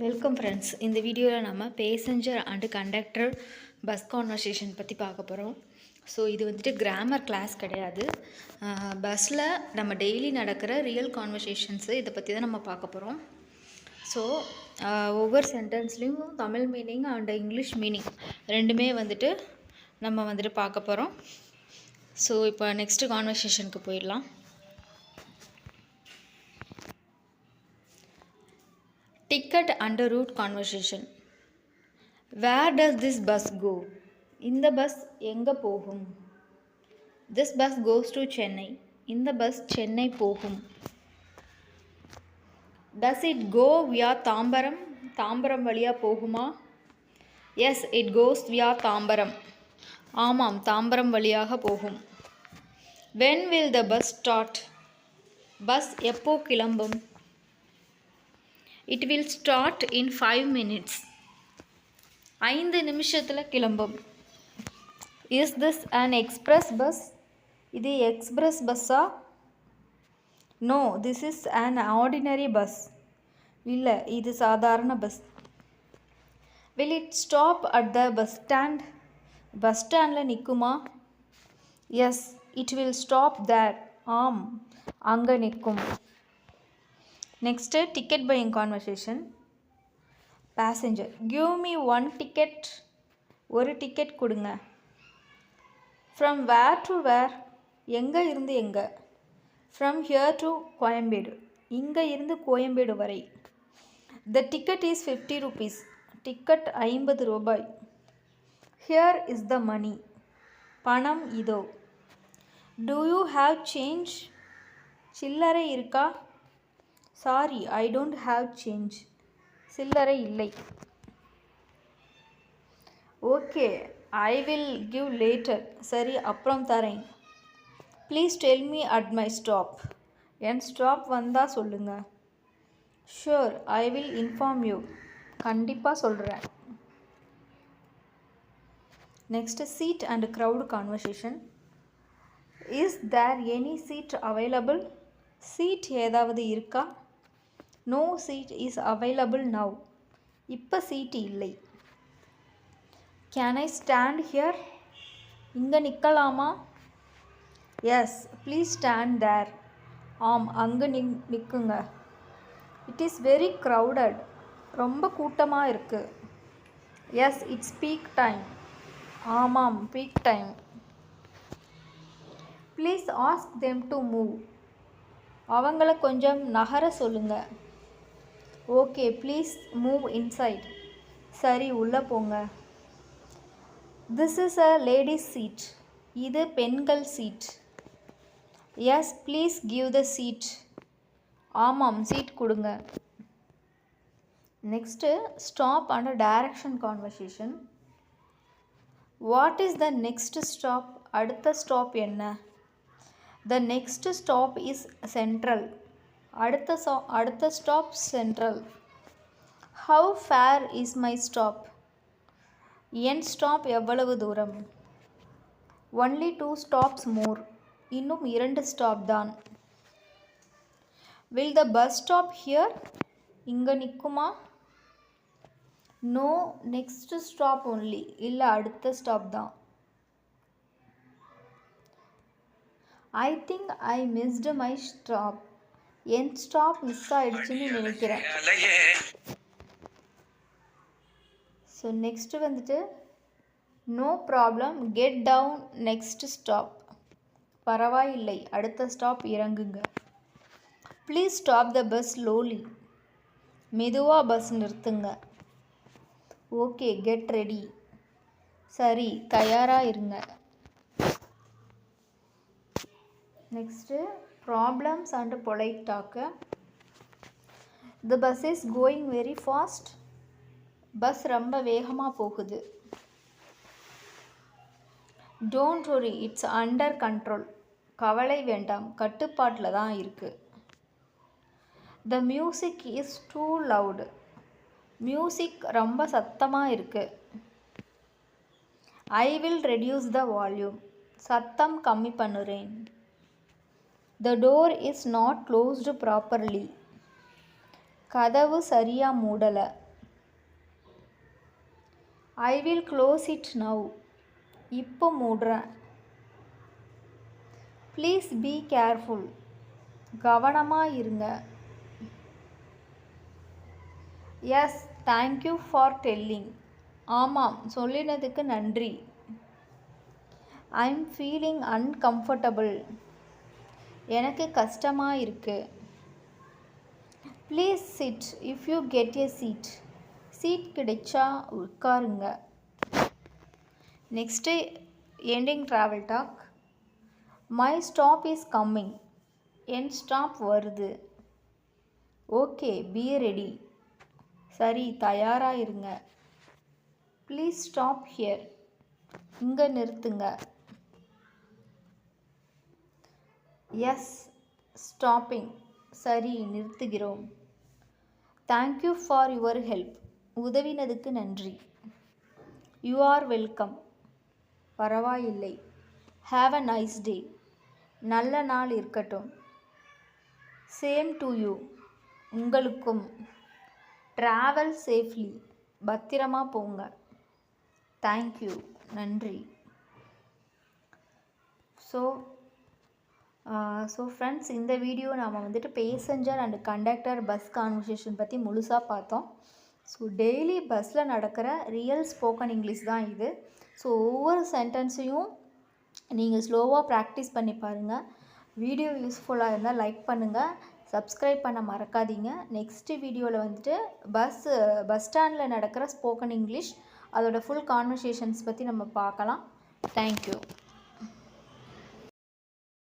Welcome friends. இந்த வீடியோவில் நம்ம passenger and conductor bus conversation பற்றி பார்க்க போகிறோம். ஸோ இது வந்துட்டு கிராமர் கிளாஸ் கிடையாது. பஸ்ஸில் நம்ம டெய்லி நடக்கிற ரியல் கான்வர்சேஷன்ஸு இதை பற்றி தான் நம்ம பார்க்க போகிறோம். ஸோ ஒவ்வொரு சென்டென்ஸ்லேயும் Tamil meaning and English meaning ரெண்டுமே வந்துட்டு நம்ம வந்துட்டு பார்க்க போகிறோம். ஸோ இப்போ நெக்ஸ்ட்டு கான்வர்சேஷனுக்கு போயிடலாம். Ticket and route conversation. Where does this bus go? இந்த பஸ் எங்கே போகும்? This bus goes to Chennai. இந்த பஸ் சென்னை போகும். Does it go via Tambaram? Tambaram வழியாக போகுமா? Yes, it goes via Tambaram. ஆமாம், தாம்பரம் வழியாக போகும். When will the bus start? Bus எப்போ கிளம்பும்? It will start in 5 minutes. 5 நிமிஷத்தில் கிளம்பும். Is this an express bus? இது எக்ஸ்பிரஸ் பஸ்ஸா? No, this is an ordinary bus. இல்லை, இது சாதாரண bus. Will it stop at the bus stand? Bus ஸ்டாண்டில் நிற்குமா? Yes, it will stop there. ஆம், அங்கே நிற்கும். Next, ticket buying conversation. Passenger, give me one ticket. ஒரு டிக்கெட் கொடுங்க. From where to where? எங்கே இருந்து எங்கே? From here to Koyambedu. இங்கே இருந்து கோயம்பேடு வரை. The ticket is 50 rupees. Ticket 50 ரூபாய். Here is the money. பணம் இதோ. Do you have change? சில்லறை இருக்கா? Sorry, I don't have change. சில்லறை இல்லை. Okay, I will give later. சரி, அப்புறம் தரேன். Please tell me at my stop. என் ஸ்டாப் வந்தால் சொல்லுங்கள். Sure, I will inform you. கண்டிப்பாக சொல்கிறேன். Next, seat and crowd conversation. Is there any seat available? Seat ஏதாவது இருக்கா? No seat is available now. இப்போ சீட் இல்லை. Can I stand here? இங்கே நிற்கலாமா? Yes, please stand there. ஆம், அங்கே நிற்குங்க. It is very crowded. ரொம்ப கூட்டமாக இருக்குது. Yes, it's peak time. ஆமாம், peak time. Please ask them to move. அவங்கள கொஞ்சம் நகர சொல்லுங்கள். Okay, please move inside. சரி, உள்ளே போங்க. This is a ladies seat. இது பெண்கள் சீட். Yes, please give the seat. ஆமாம், சீட் கொடுங்க. Next, stop and direction conversation. What is the next stop? அடுத்த ஸ்டாப் என்ன? The next stop is central. அடுத்த stop central. How far is my stop? என் stop எவ்வளவு தூரம்? Only 2 stops more. இன்னும் 2 stop தான். Will the bus stop here? இங்கே நிற்குமா? No, next stop only. இல்லை, அடுத்த ஸ்டாப் தான். I think I missed my stop. என் ஸ்டாப் மிஸ் ஆகிடுச்சின்னு நினைக்கிறேன். ஸோ நெக்ஸ்ட்டு வந்துட்டு, no problem, get down next stop. பரவாயில்லை, அடுத்த ஸ்டாப் இறங்குங்க. Please stop the bus slowly. மெதுவாக பஸ் நிறுத்துங்க. Okay, get ready. சரி, தயாராக இருங்க. Next, problems and polite talk. The bus is going very fast. Bus ரொம்ப வேகமாக போகுது. Don't worry, it's under control. கவலை வேண்டாம், கட்டுப்பாட்டில் தான் இருக்குது. The music is too loud. Music ரொம்ப சத்தமாக இருக்குது. I will reduce the volume. சத்தம் கம்மி பண்ணுறேன். The door is not closed properly. கதவு சரியாக மூடலை. I will close it now. இப்போ மூடுறேன். Please be careful. கவனமாக இருங்க. Yes thank you for telling. ஆமாம் சொல்லினதுக்கு நன்றி. I am feeling uncomfortable. எனக்கு கஷ்டமாக இருக்கு. Please sit if you get a seat. Seat கிடைச்சா உட்காருங்க. Next ending travel talk. My stop is coming. என் ஸ்டாப் வருது. Okay be ready. சரி தயாராக இருங்க. Please stop here. இங்கே நிறுத்துங்க. Yes stopping. சரி நிறுத்துகிறோம். Thank you for your help. உதவினதுக்கு நன்றி. You are welcome. பரவாயில்லை. Have a nice day. நல்ல நாள் இருக்கட்டும். Same to you. உங்களுக்கும். Travel safely. பத்திரமா போங்க. தேங்க்யூ. நன்றி. ஸோ ஃப்ரெண்ட்ஸ், இந்த வீடியோ நாம் வந்துட்டு passenger and conductor bus conversation பற்றி முழுசாக பார்த்தோம். ஸோ டெய்லி பஸ்ஸில் நடக்கிற ரியல் ஸ்போக்கன் இங்கிலீஷ் தான் இது. ஸோ ஒவ்வொரு சென்டென்ஸையும் நீங்கள் ஸ்லோவாக ப்ராக்டிஸ் பண்ணி பாருங்கள். வீடியோ யூஸ்ஃபுல்லாக இருந்தால் லைக் பண்ணுங்கள், சப்ஸ்கிரைப் பண்ண மறக்காதீங்க. நெக்ஸ்ட்டு வீடியோவில் வந்துட்டு பஸ் ஸ்டாண்டில் நடக்கிற ஸ்போக்கன் இங்கிலீஷ் அதோட ஃபுல் கான்வர்சேஷன்ஸ் பற்றி நம்ம பார்க்கலாம். தேங்க்யூ.